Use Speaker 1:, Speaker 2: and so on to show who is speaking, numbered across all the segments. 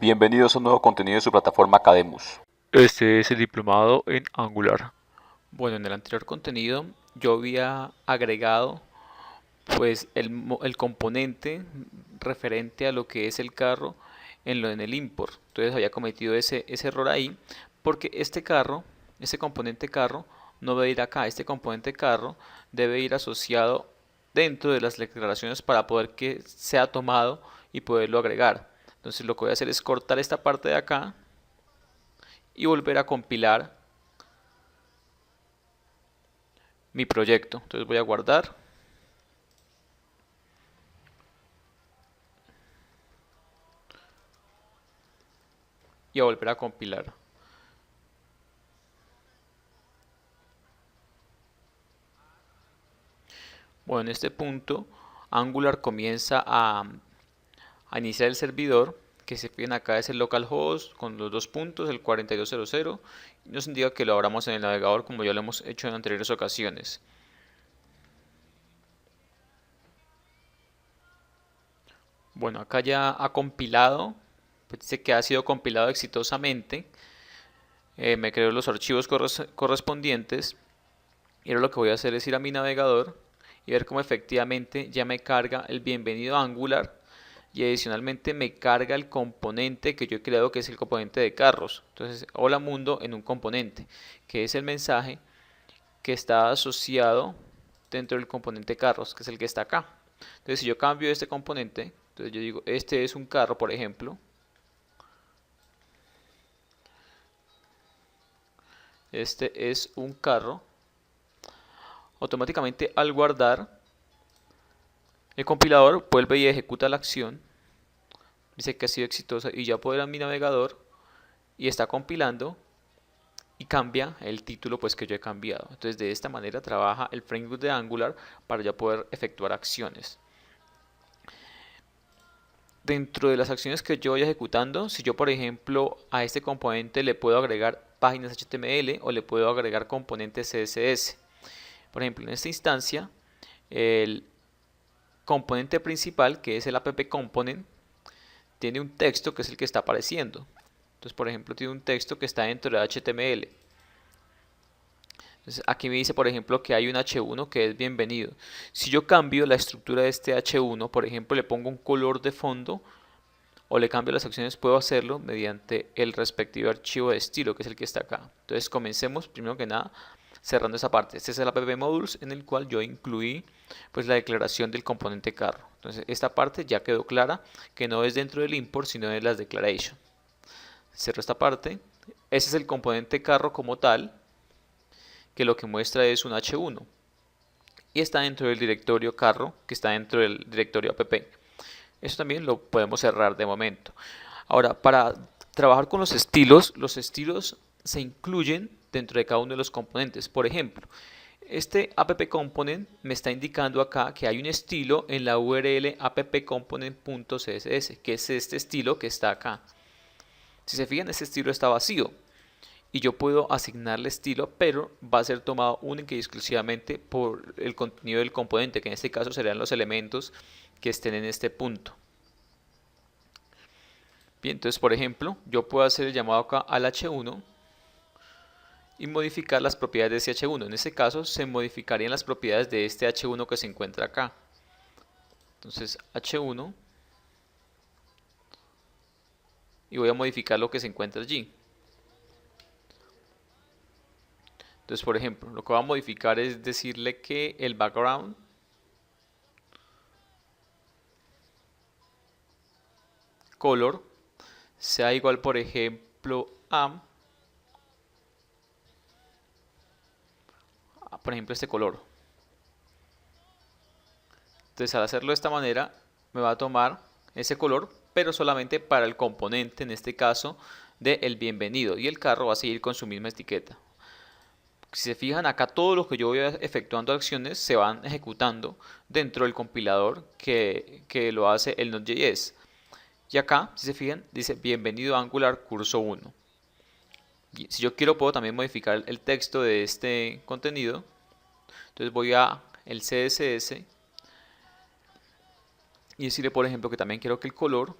Speaker 1: Bienvenidos a un nuevo contenido de su plataforma Academus.
Speaker 2: Este es el diplomado en Angular.
Speaker 3: Bueno, en el anterior contenido yo había agregado pues el componente referente a lo que es el carro en el import. Entonces había cometido ese error ahí porque este componente carro no debe ir acá. Este componente carro debe ir asociado dentro de las declaraciones para poder que sea tomado y poderlo agregar. Entonces lo que voy a hacer es cortar esta parte de acá y volver a compilar mi proyecto. Entonces voy a guardar y a volver a compilar. Bueno, en este punto Angular comienza a iniciar el servidor, que se fijan acá es el localhost con los dos puntos, el 4200, y nos indica que lo abramos en el navegador como ya lo hemos hecho en anteriores ocasiones. Bueno, acá ya ha compilado, pues dice que ha sido compilado exitosamente. Me creo los archivos correspondientes y ahora lo que voy a hacer es ir a mi navegador y ver cómo efectivamente ya me carga el bienvenido a Angular y adicionalmente me carga el componente que yo he creado, que es el componente de carros. Entonces, hola mundo en un componente, que es el mensaje que está asociado dentro del componente carros, que es el que está acá. Entonces, si yo cambio este componente, entonces yo digo, este es un carro, por ejemplo, este es un carro, automáticamente al guardar, el compilador vuelve y ejecuta la acción, dice que ha sido exitosa y ya puedo ir a mi navegador y está compilando y cambia el título pues que yo he cambiado. Entonces de esta manera trabaja el framework de Angular para ya poder efectuar acciones. Dentro de las acciones que yo voy ejecutando, si yo por ejemplo a este componente le puedo agregar páginas HTML o le puedo agregar componentes CSS. Por ejemplo, en esta instancia, el componente principal, que es el app component, tiene un texto que es el que está apareciendo. Entonces, por ejemplo, tiene un texto que está dentro de HTML. Entonces, aquí me dice, por ejemplo, que hay un H1 que es bienvenido. Si yo cambio la estructura de este H1, por ejemplo, le pongo un color de fondo o le cambio las acciones, puedo hacerlo mediante el respectivo archivo de estilo, que es el que está acá. Entonces, comencemos primero que nada cerrando esa parte. Este es el app modules en el cual yo incluí pues la declaración del componente carro. Entonces, esta parte ya quedó clara que no es dentro del import, sino de las declarations. Cierro esta parte. Ese es el componente carro como tal, que lo que muestra es un H1 y está dentro del directorio carro, que está dentro del directorio app. Eso también lo podemos cerrar de momento. Ahora, para trabajar con los estilos se incluyen dentro de cada uno de los componentes. Por ejemplo, este app component me está indicando acá que hay un estilo en la URL appcomponent.css, que es este estilo que está acá. Si se fijan, este estilo está vacío y yo puedo asignarle estilo, pero va a ser tomado única y exclusivamente por el contenido del componente, que en este caso serían los elementos que estén en este punto. Bien, entonces por ejemplo, yo puedo hacer el llamado acá al H1 y modificar las propiedades de ese H1. En este caso se modificarían las propiedades de este H1 que se encuentra acá. Entonces H1 y voy a modificar lo que se encuentra allí. Entonces, por ejemplo, lo que voy a modificar es decirle que el background color sea igual, por ejemplo, por ejemplo, este color. Entonces, al hacerlo de esta manera, me va a tomar ese color, pero solamente para el componente, en este caso, de el bienvenido. Y el carro va a seguir con su misma etiqueta. Si se fijan acá, todo lo que yo voy efectuando acciones se van ejecutando dentro del compilador que lo hace el Node.js. Y acá, si se fijan, dice bienvenido a Angular curso 1. Y si yo quiero, puedo también modificar el texto de este contenido. Entonces voy a el CSS y decirle, por ejemplo, que también quiero que el color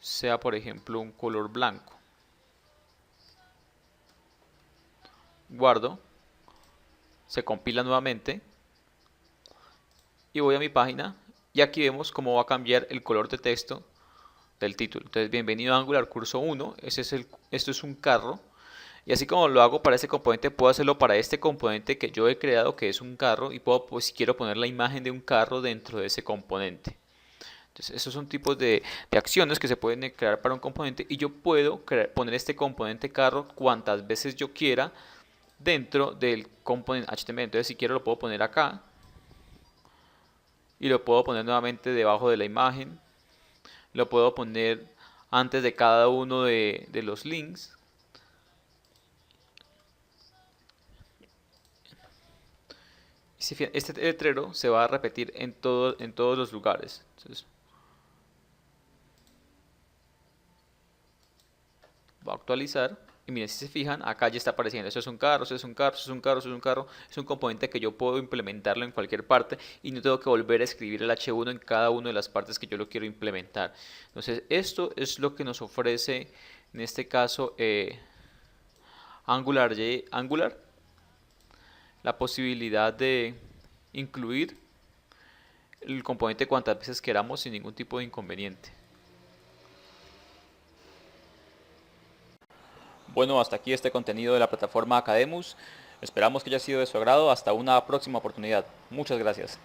Speaker 3: sea por ejemplo un color blanco. Guardo, se compila nuevamente y voy a mi página y aquí vemos cómo va a cambiar el color de texto del título. Entonces, bienvenido a Angular curso 1, esto es un carro. Y así como lo hago para este componente, puedo hacerlo para este componente que yo he creado, que es un carro, y puedo, pues, si quiero poner la imagen de un carro dentro de ese componente. Entonces, esos son tipos de acciones que se pueden crear para un componente, y yo puedo poner este componente carro cuantas veces yo quiera dentro del componente HTML. Entonces, si quiero lo puedo poner acá, y lo puedo poner nuevamente debajo de la imagen, lo puedo poner antes de cada uno de los links. Este letrero se va a repetir en todos los lugares. Entonces, voy a actualizar y miren, si se fijan, acá ya está apareciendo: eso es un carro, eso es un carro, eso es un carro, eso es un carro. Es un componente que yo puedo implementarlo en cualquier parte y no tengo que volver a escribir el H1 en cada una de las partes que yo lo quiero implementar. Entonces, esto es lo que nos ofrece en este caso Angular, la posibilidad de incluir el componente cuantas veces queramos sin ningún tipo de inconveniente.
Speaker 1: Bueno, hasta aquí este contenido de la plataforma Academus. Esperamos que haya sido de su agrado. Hasta una próxima oportunidad. Muchas gracias.